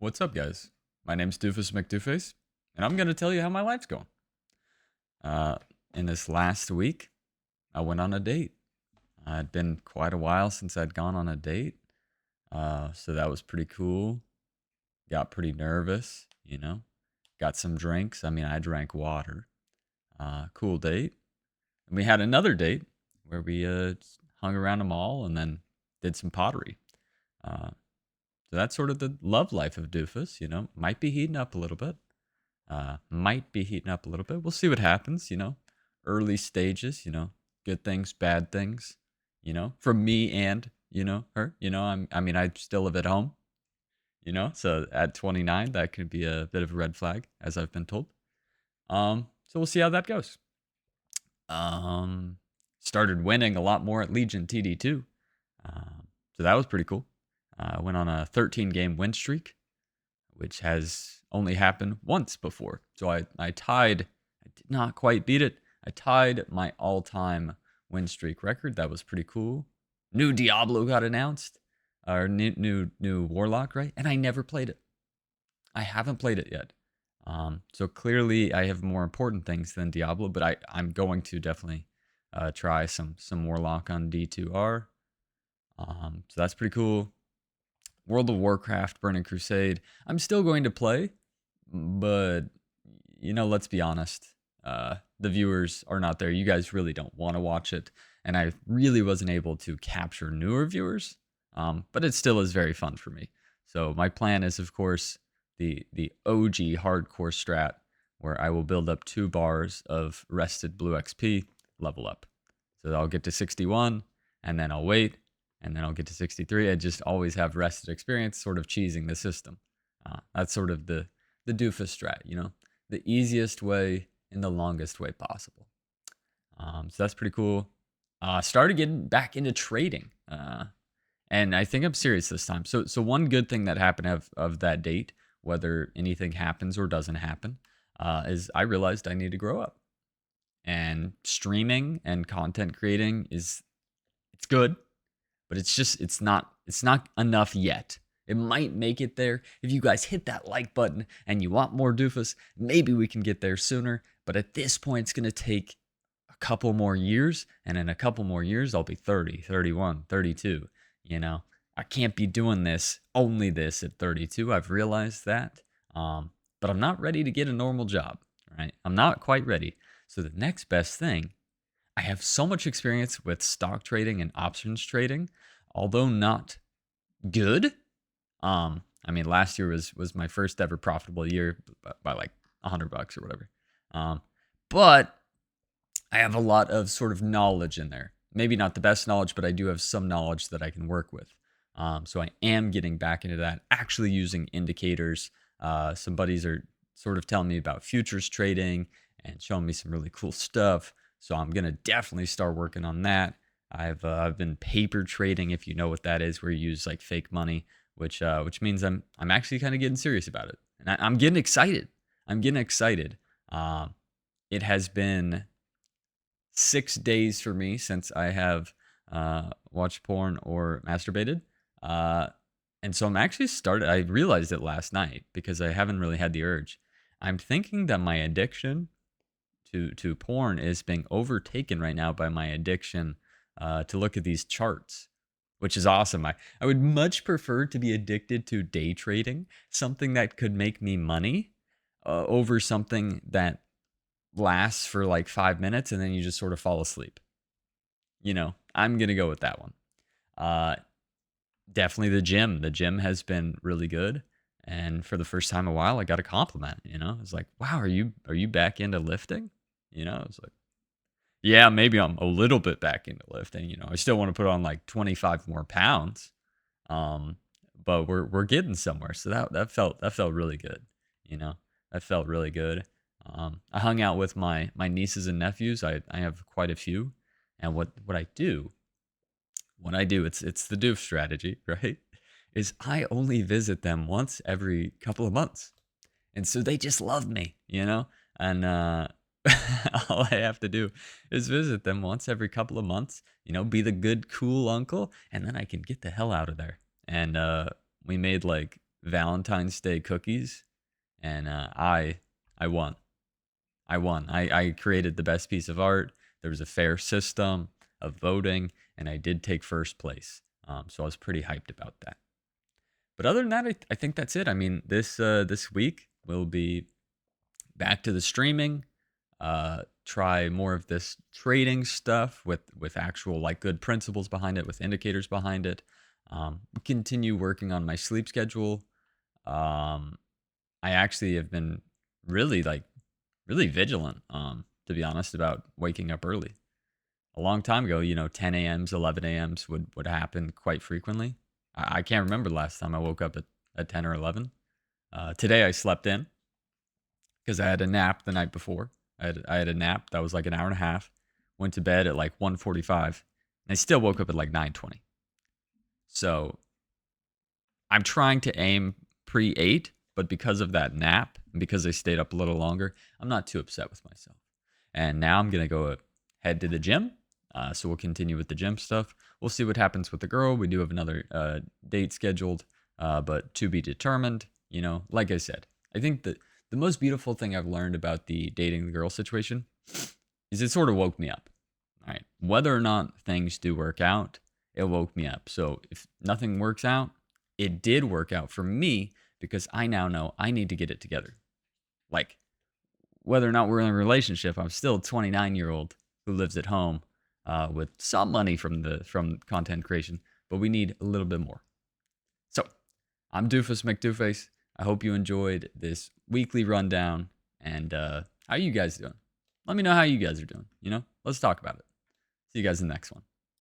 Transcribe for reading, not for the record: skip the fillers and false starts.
What's up, guys? My name's Doofus McDooface, and I'm gonna tell you how my life's going. Uh, in this last week, I went on a date. It'd been quite a while since I'd gone on a date, so that was pretty cool. Got pretty nervous. Got some drinks. I mean, I drank water. Cool date. And we had another date where we hung around a mall and then did some pottery. Uh, so that's sort of the love life of Doofus. Might be heating up a little bit. Might be heating up a little bit. We'll see what happens. Early stages. Good things, bad things. From me and her. I still live at home. So at 29, that could be a bit of a red flag, as I've been told. So we'll see how that goes. Um, Started winning a lot more at Legion TD2. So that was pretty cool. Went on a 13 game win streak, which has only happened once before. So I tied, I did not quite beat it. I tied my all time win streak record. That was pretty cool. New Diablo got announced, or new Warlock, right? And I never played it. I haven't played it yet. So clearly I have more important things than Diablo, but I'm going to definitely try some Warlock on D2R. So that's pretty cool. World of Warcraft, Burning Crusade. I'm still going to play, but let's be honest. The viewers are not there. You guys really don't want to watch it, and I really wasn't able to capture newer viewers. But it still is very fun for me. So my plan is, of course, the OG hardcore strat, where I will build up 2 bars of rested blue XP, level up. So I'll get to 61, and then I'll wait, and then I'll get to 63. I just always have rested experience, sort of cheesing the system. That's sort of the doofus strat, the easiest way in the longest way possible. So that's pretty cool. Started getting back into trading, and I think I'm serious this time. So one good thing that happened of that date, whether anything happens or doesn't happen, is I realized I need to grow up. And streaming and content creating it's good, but it's not enough yet. It might make it there. If you guys hit that like button and you want more Doofus, maybe we can get there sooner. But at this point, it's going to take a couple more years. And in a couple more years, I'll be 30, 31, 32. I can't be doing only this at 32. I've realized that. But I'm not ready to get a normal job, right? I'm not quite ready. So the next best thing, I have so much experience with stock trading and options trading, although not good. Last year was my first ever profitable year by like $100 or whatever. But I have a lot of sort of knowledge in there. Maybe not the best knowledge, but I do have some knowledge that I can work with. So I am getting back into that, actually using indicators. Some buddies are sort of telling me about futures trading and showing me some really cool stuff. So I'm gonna definitely start working on that. I've been paper trading, if you know what that is, where you use like fake money, which means I'm actually kind of getting serious about it, and I'm getting excited. I'm getting excited. It has been 6 days for me since I have watched porn or masturbated, and so I'm actually started. I realized it last night because I haven't really had the urge. I'm thinking that my addiction to porn is being overtaken right now by my addiction to look at these charts, which is awesome. I would much prefer to be addicted to day trading, something that could make me money, over something that lasts for like 5 minutes and then you just sort of fall asleep. I'm going to go with that one. Uh, Definitely the gym. The gym has been really good. And for the first time in a while, I got a compliment. It's like, wow, are you back into lifting? It's like, yeah, maybe I'm a little bit back into lifting. I still want to put on like 25 more pounds. Um, but we're getting somewhere. So that felt really good. You know, that felt really good. I hung out with my nieces and nephews. I have quite a few, and what I do when I do, it's the doof strategy, right? Is I only visit them once every couple of months, and so they just love me. And all I have to do is visit them once every couple of months, be the good, cool uncle, and then I can get the hell out of there. And we made like Valentine's Day cookies, and I won. I won. I created the best piece of art. There was a fair system of voting, and I did take first place. So I was pretty hyped about that. But other than that, I think that's it. I mean, this week will be back to the streaming. Try more of this trading stuff with actual like good principles behind it, with indicators behind it. Continue working on my sleep schedule. Um, I actually have been really really vigilant, to be honest, about waking up early. A long time ago, 10 a.m.s, 11 a.m.s would happen quite frequently. I can't remember the last time I woke up at 10 or 11. Today I slept in because I had a nap the night before. I had a nap that was like an hour and a half. Went to bed at like 1:45, and I still woke up at like 9:20. So I'm trying to aim pre-8, but because of that nap and because I stayed up a little longer, I'm not too upset with myself. And now I'm gonna go head to the gym. So we'll continue with the gym stuff. We'll see what happens with the girl. We do have another date scheduled, but to be determined. Like I said, I think that the most beautiful thing I've learned about the dating the girl situation is it sort of woke me up. All right, whether or not things do work out, it woke me up. So if nothing works out, it did work out for me because I now know I need to get it together. Like, whether or not we're in a relationship, I'm still a 29-year-old who lives at home with some money from content creation, but we need a little bit more. So, I'm Doofus McDoofface. I hope you enjoyed this weekly rundown. And how you guys doing? Let me know how you guys are doing. Let's talk about it. See you guys in the next one.